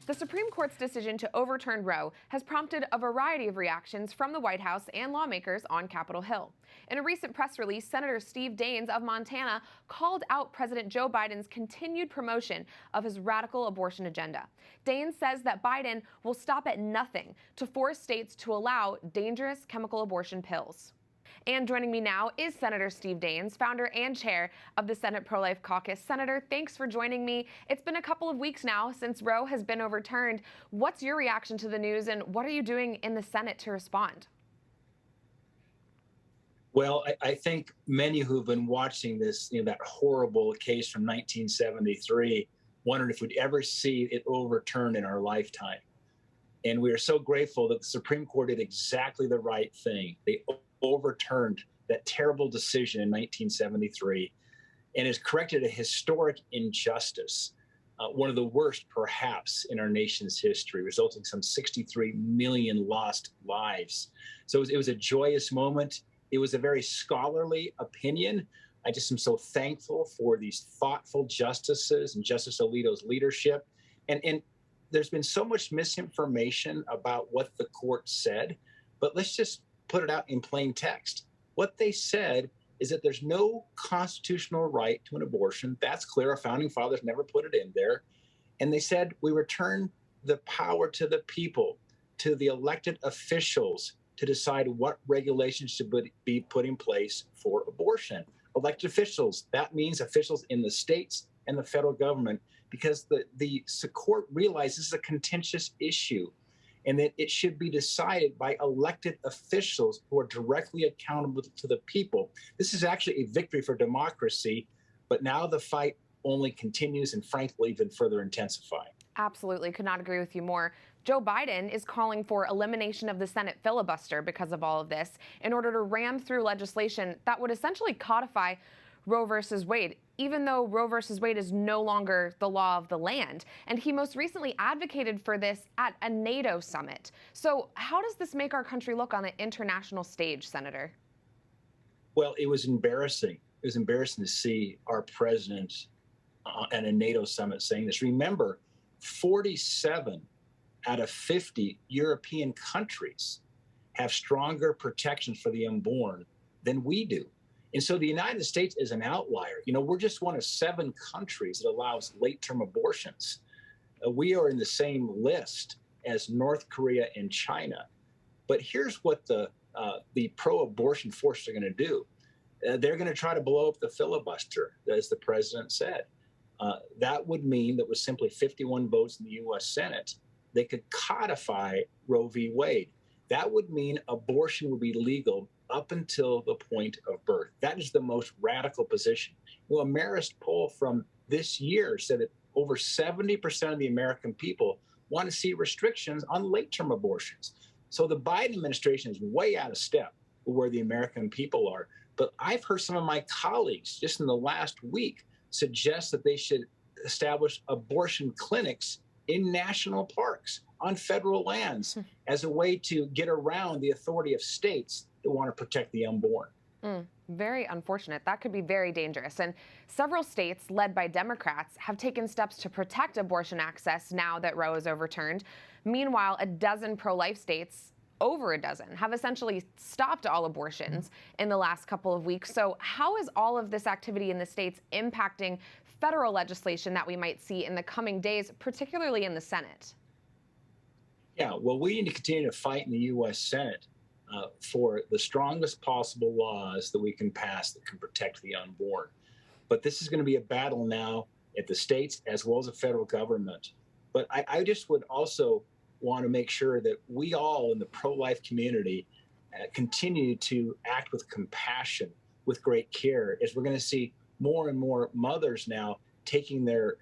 The Supreme Court's decision to overturn Roe has prompted a variety of reactions from the White House and lawmakers on Capitol Hill. In a recent press release, Senator Steve Daines of Montana called out President Joe Biden's continued promotion of his radical abortion agenda. Daines says that Biden will stop at nothing to force states to allow dangerous chemical abortion pills. And joining me now is Senator Steve Daines, founder and chair of the Senate Pro-Life Caucus. Senator, thanks for joining me. It's been a couple of weeks now since Roe has been overturned. What's your reaction to the news, and what are you doing in the Senate to respond? Well, I think many who've been watching this, that horrible case from 1973, wondered if we'd ever see it overturned in our lifetime. And we are so grateful that the Supreme Court did exactly the right thing. They overturned that terrible decision in 1973 and has corrected a historic injustice, one of the worst perhaps in our nation's history, resulting in some 63 million lost lives. So it was a joyous moment. It was a very scholarly opinion. I just am so thankful for these thoughtful justices and Justice Alito's leadership. And there's been so much misinformation about what the court said, but let's just put it out in plain text. What they said is that there's no constitutional right to an abortion. That's clear. Our founding fathers never put it in there. And they said we return the power to the people, to the elected officials, to decide what regulations should be put in place for abortion. Elected officials, that means officials in the states and the federal government, because the court realizes this is a contentious issue and that it should be decided by elected officials who are directly accountable to the people. This is actually a victory for democracy, but now the fight only continues and frankly even further intensifying. Absolutely, could not agree with you more. Joe Biden is calling for elimination of the Senate filibuster because of all of this in order to ram through legislation that would essentially codify Roe versus Wade, even though Roe versus Wade is no longer the law of the land. And he most recently advocated for this at a NATO summit. So how does this make our country look on the international stage, Senator? Well, it was embarrassing. It was embarrassing to see our president at a NATO summit saying this. Remember, 47 out of 50 European countries have stronger protections for the unborn than we do. And so the United States is an outlier. We're just one of 7 countries that allows late-term abortions. We are in the same list as North Korea and China. But here's what the pro-abortion forces are going to do. They're going to try to blow up the filibuster, as the president said. That would mean that with simply 51 votes in the U.S. Senate, they could codify Roe v. Wade. That would mean abortion would be legal up until the point of birth. That is the most radical position. A Marist poll from this year said that over 70% of the American people want to see restrictions on late-term abortions. So the Biden administration is way out of step with where the American people are. But I've heard some of my colleagues just in the last week suggest that they should establish abortion clinics in national parks on federal lands as a way to get around the authority of states that want to protect the unborn. Very unfortunate. That could be very dangerous. And several states led by Democrats have taken steps to protect abortion access now that Roe is overturned. Meanwhile, a dozen pro-life states, over a dozen, have essentially stopped all abortions in the last couple of weeks. So how is all of this activity in the states impacting federal legislation that we might see in the coming days, particularly in the Senate? Yeah, well, we need to continue to fight in the U.S. Senate for the strongest possible laws that we can pass that can protect the unborn. But this is going to be a battle now at the states as well as the federal government. But I just would also want to make sure that we all in the pro-life community continue to act with compassion, with great care, as we're going to see more and more mothers now taking their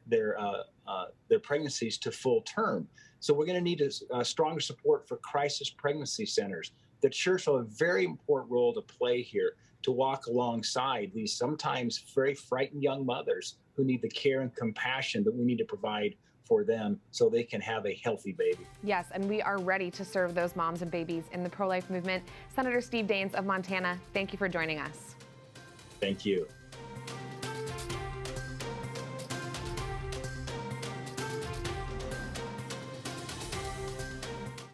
pregnancies to full term. So we're going to need a stronger support for crisis pregnancy centers. The church will have a very important role to play here to walk alongside these sometimes very frightened young mothers who need the care and compassion that we need to provide for them so they can have a healthy baby. Yes, and we are ready to serve those moms and babies in the pro-life movement. Senator Steve Daines of Montana, thank you for joining us. Thank you.